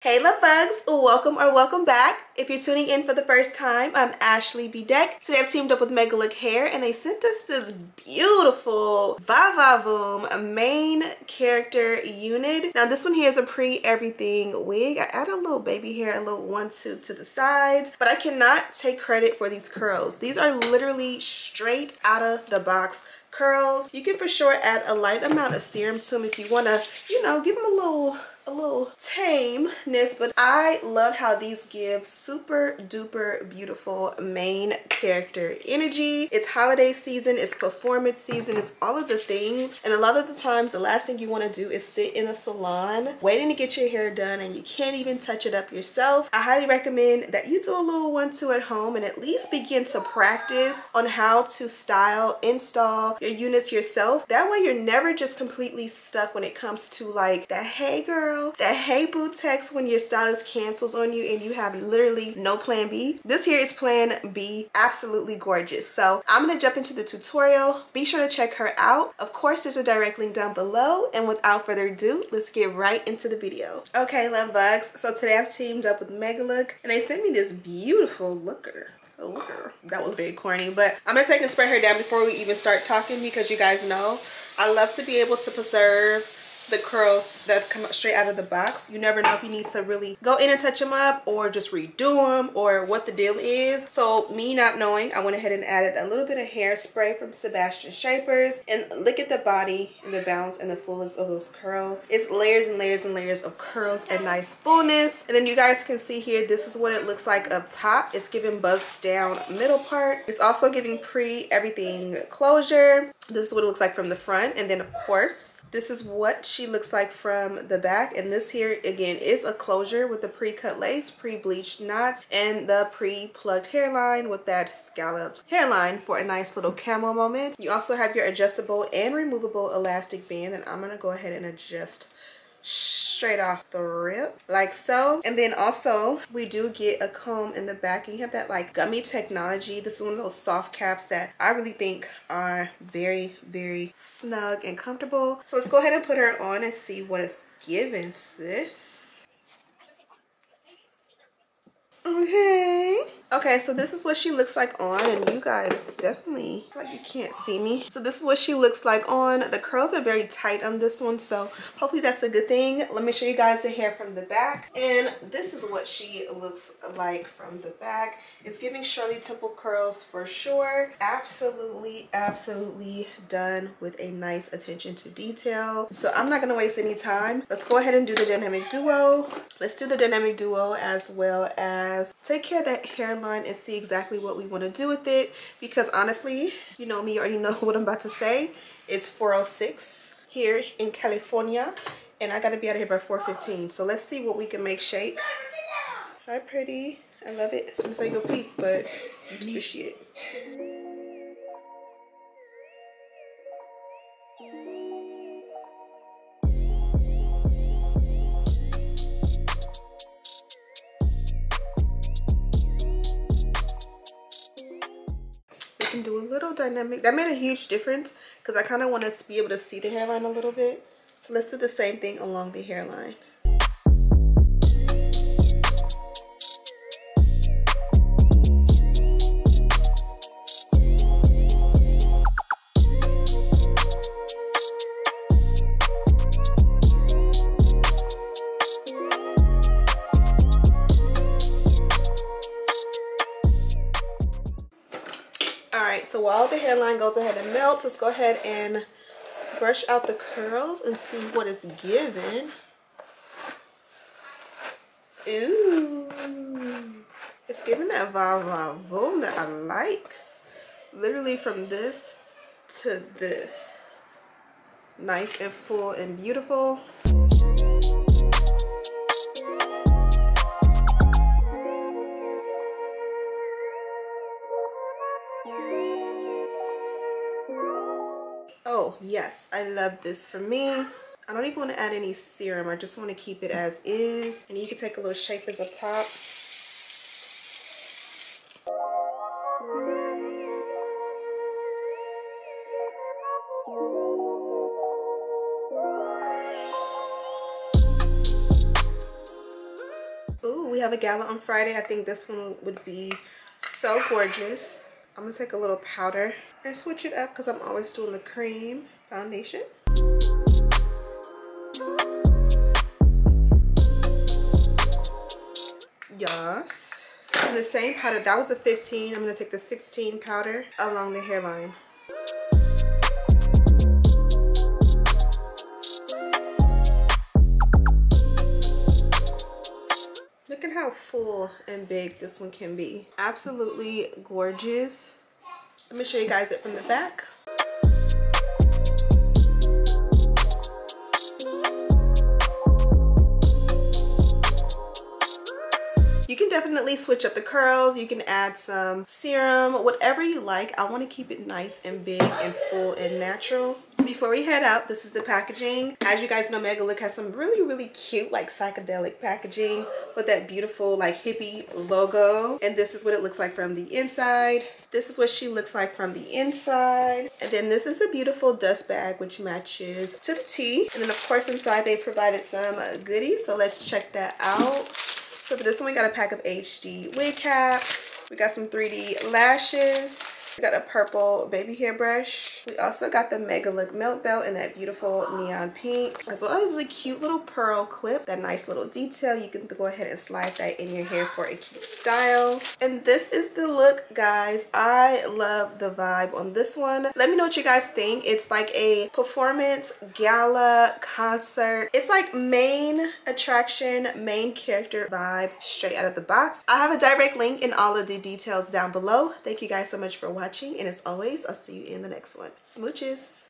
Hey love bugs, welcome or welcome back. If you're tuning in for the first time, I'm Ashley Bedeck. Today I've teamed up with Megalook Hair and they sent us this beautiful Vavavoom main character unit. Now this one here is a pre-everything wig. I add a little baby hair, a little 1-2 to the sides, but I cannot take credit for these curls. These are literally straight out of the box curls. You can for sure add a light amount of serum to them if you want to, you know, give them a little tameness, but I love how these give super duper beautiful main character energy. It's holiday season, it's performance season, it's all of the things, and a lot of the times the last thing you want to do is sit in a salon waiting to get your hair done and you can't even touch it up yourself. I highly recommend that you do a little 1-2 at home and at least begin to practice on how to style, install your units yourself. That way you're never just completely stuck when it comes to like that hey girl, that hey boo text when your stylist cancels on you and you have literally no plan B. This here is plan B. Absolutely gorgeous. So I'm gonna jump into the tutorial. Be sure to check her out. Of course, there's a direct link down below, and without further ado, let's get right into the video. Okay, love bugs, so today I've teamed up with Megalook and they sent me this beautiful looker. That was very corny, but I'm gonna take and spray her down before we even start talking because you guys know I love to be able to preserve the curls that come straight out of the box. You never know if you need to really go in and touch them up or just redo them or what the deal is. So me not knowing, I went ahead and added a little bit of hairspray from Sebastian Shapers, and look at the body and the bounce and the fullness of those curls. It's layers and layers and layers of curls and nice fullness. And then you guys can see here, this is what it looks like up top. It's giving bust down middle part. It's also giving everything closure. This is what it looks like from the front, and then of course this is what she looks like from the back. And this here again is a closure with the pre-cut lace, pre-bleached knots, and the pre-plugged hairline with that scalloped hairline for a nice little camo moment. You also have your adjustable and removable elastic band, and I'm gonna go ahead and adjust straight off the rip like so. And then also we do get a comb in the back, and you have that like gummy technology. This is one of those soft caps that I really think are very, very snug and comfortable. So let's go ahead and put her on and see what it's giving, sis. Okay, so this is what she looks like on, and you guys definitely, like, you can't see me. So this is what she looks like on. The curls are very tight on this one, so hopefully that's a good thing. Let me show you guys the hair from the back, and this is what she looks like from the back. It's giving Shirley Temple curls for sure. Absolutely, absolutely done with a nice attention to detail. So I'm not gonna waste any time. Let's go ahead and do the dynamic duo. Let's do the dynamic duo as well as take care of that hairline and see exactly what we want to do with it, because honestly, you know me, you already know what I'm about to say. It's 4:06 here in California and I gotta be out of here by 4:15. So let's see what we can make shake. Hi pretty, I love it. I'm gonna say go pee, but you do the shit. And do a little dynamic. That made a huge difference because I kind of wanted to be able to see the hairline a little bit. So let's do the same thing along the hairline. So while the hairline goes ahead and melts, let's go ahead and brush out the curls and see what it's given. Ooh, it's giving that Vavavoom that I like. Literally from this to this. Nice and full and beautiful. Oh yes, I love this. For me, I don't even want to add any serum. I just want to keep it as is. And you can take a little shapers up top. we have a gala on Friday. I think this one would be so gorgeous. I'm gonna take a little powder and switch it up because I'm always doing the cream foundation. Yes. And the same powder, that was a 15. I'm gonna take the 16 powder along the hairline. Look at how full and big this one can be. Absolutely gorgeous. Let me show you guys it from the back. You can definitely switch up the curls. You can add some serum, whatever you like. I want to keep it nice and big and full and natural. Before we head out, this is the packaging. As you guys know, Megalook has some really cute like psychedelic packaging with that beautiful like hippie logo. And this is what it looks like from the inside. This is what she looks like from the inside. And then this is the beautiful dust bag, which matches to the T. And then of course inside they provided some goodies. So let's check that out. So for this one, we got a pack of HD wig caps. We got some 3D lashes. We got a purple baby hair brush. We also got the Megalook melt belt in that beautiful neon pink, as well as a cute little pearl clip. That nice little detail. You can go ahead and slide that in your hair for a cute style. And this is the look, guys. I love the vibe on this one. Let me know what you guys think. It's like a performance gala concert. It's like main attraction, main character vibe straight out of the box. I have a direct link in all of the details down below. Thank you guys so much for watching, and as always, I'll see you in the next one. Smooches.